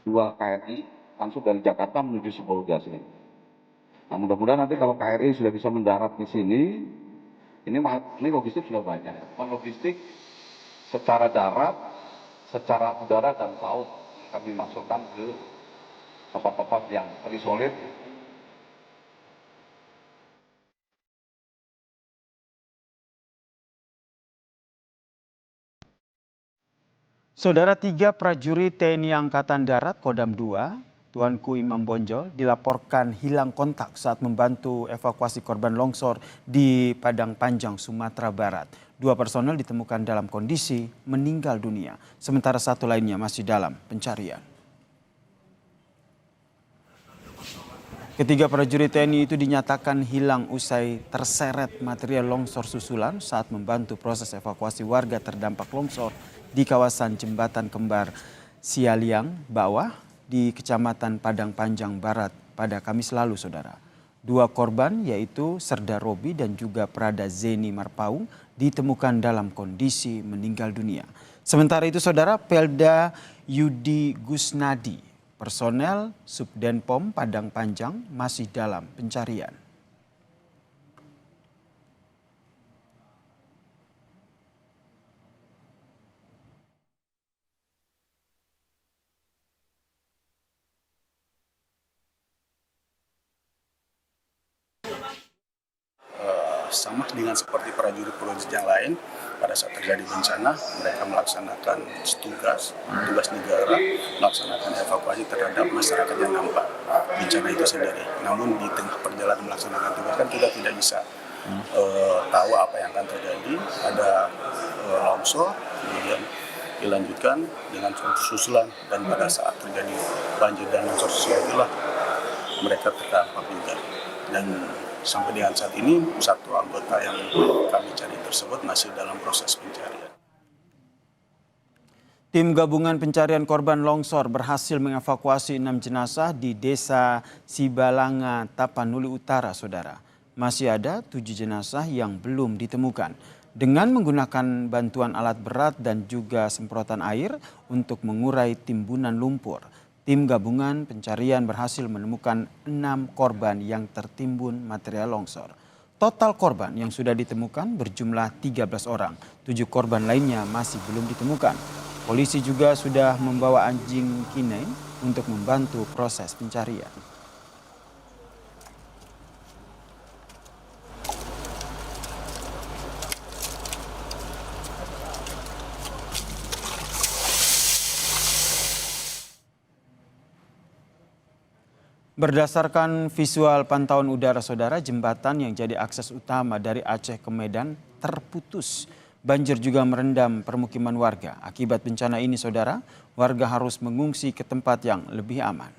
2 KRI langsung dari Jakarta menuju Sibolga sini. Nah, mudah-mudahan nanti kalau KRI sudah bisa mendarat di sini, ini logistik sudah banyak. Logistik secara darat, secara udara dan laut kami masukkan ke tempat-tempat yang terisolir. Saudara, 3 prajurit TNI Angkatan Darat Kodam 2, Tuanku Imam Bonjol, dilaporkan hilang kontak saat membantu evakuasi korban longsor di Padang Panjang, Sumatera Barat. 2 personel ditemukan dalam kondisi meninggal dunia, sementara 1 lainnya masih dalam pencarian. Ketiga prajurit TNI itu dinyatakan hilang usai terseret material longsor susulan saat membantu proses evakuasi warga terdampak longsor di kawasan Jembatan Kembar Sialiang Bawah di Kecamatan Padang Panjang Barat pada Kamis lalu, saudara. 2 korban yaitu Serda Robi dan juga Prada Zeni Marpaung ditemukan dalam kondisi meninggal dunia. Sementara itu, saudara, Pelda Yudi Gusnadi, personel Subdenpom Padang Panjang masih dalam pencarian. Sama dengan seperti prajurit-prajurit yang lain, pada saat terjadi bencana mereka melaksanakan tugas negara, melaksanakan evakuasi terhadap masyarakat yang dampak bencana itu sendiri. Namun di tengah perjalanan melaksanakan tugas kan kita tidak bisa tahu apa yang akan terjadi. Ada longsor, kemudian dilanjutkan dengan susulan, dan pada saat terjadi banjir dan longsor susulan itulah mereka terdampak juga. Dan sampai dengan saat ini 1 anggota yang kami cari tersebut masih dalam proses pencarian. Tim gabungan pencarian korban longsor berhasil mengevakuasi 6 jenazah di Desa Sibalanga, Tapanuli Utara, saudara. Masih ada 7 jenazah yang belum ditemukan. Dengan menggunakan bantuan alat berat dan juga semprotan air untuk mengurai timbunan lumpur, tim gabungan pencarian berhasil menemukan 6 korban yang tertimbun material longsor. Total korban yang sudah ditemukan berjumlah 13 orang. 7 korban lainnya masih belum ditemukan. Polisi juga sudah membawa anjing K9 untuk membantu proses pencarian. Berdasarkan visual pantauan udara, saudara, jembatan yang jadi akses utama dari Aceh ke Medan terputus. Banjir juga merendam permukiman warga. Akibat bencana ini, saudara, warga harus mengungsi ke tempat yang lebih aman.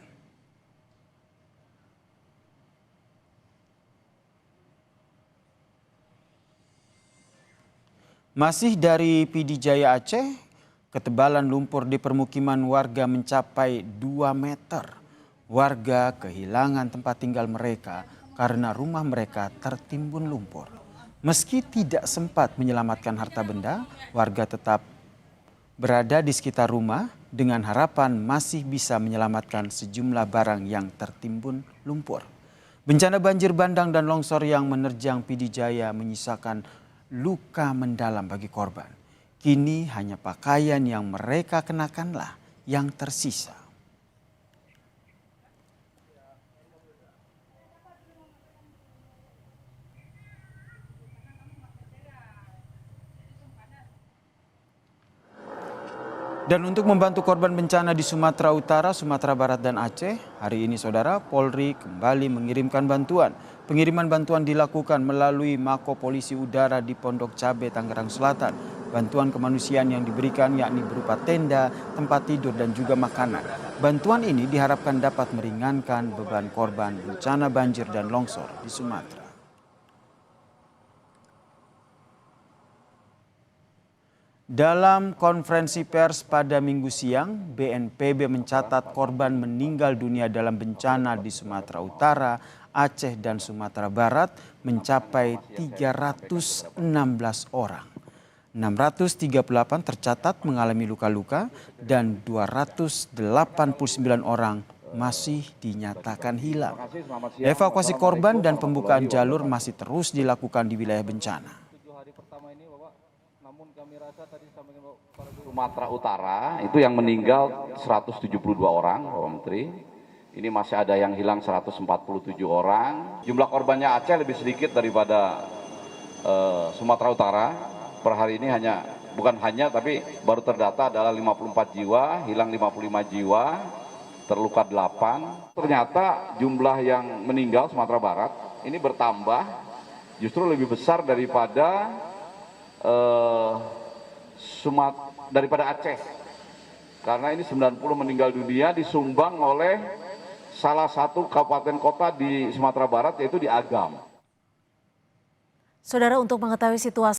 Masih dari PD Jaya Aceh, ketebalan lumpur di permukiman warga mencapai 2 meter. Warga kehilangan tempat tinggal mereka karena rumah mereka tertimbun lumpur. Meski tidak sempat menyelamatkan harta benda, warga tetap berada di sekitar rumah dengan harapan masih bisa menyelamatkan sejumlah barang yang tertimbun lumpur. Bencana banjir bandang dan longsor yang menerjang PD Jaya menyisakan luka mendalam bagi korban. Kini hanya pakaian yang mereka kenakanlah yang tersisa. Dan untuk membantu korban bencana di Sumatera Utara, Sumatera Barat, dan Aceh, hari ini, saudara, Polri kembali mengirimkan bantuan. Pengiriman bantuan dilakukan melalui Mako Polisi Udara di Pondok Cabe, Tangerang Selatan. Bantuan kemanusiaan yang diberikan yakni berupa tenda, tempat tidur, dan juga makanan. Bantuan ini diharapkan dapat meringankan beban korban bencana banjir dan longsor di Sumatera. Dalam konferensi pers pada Minggu siang, BNPB mencatat korban meninggal dunia dalam bencana di Sumatera Utara, Aceh, dan Sumatera Barat mencapai 316 orang. 638 tercatat mengalami luka-luka dan 289 orang masih dinyatakan hilang. Evakuasi korban dan pembukaan jalur masih terus dilakukan di wilayah bencana. Sumatera Utara itu yang meninggal 172 orang, Bapak Menteri. Ini masih ada yang hilang 147 orang. Jumlah korbannya Aceh lebih sedikit daripada Sumatera Utara. Per hari ini tapi baru terdata adalah 54 jiwa, hilang 55 jiwa, terluka 8. Ternyata jumlah yang meninggal Sumatera Barat ini bertambah justru lebih besar daripada daripada Aceh. Karena ini 90 meninggal dunia disumbang oleh salah satu kabupaten kota di Sumatera Barat, yaitu di Agam. Saudara, untuk mengetahui situasi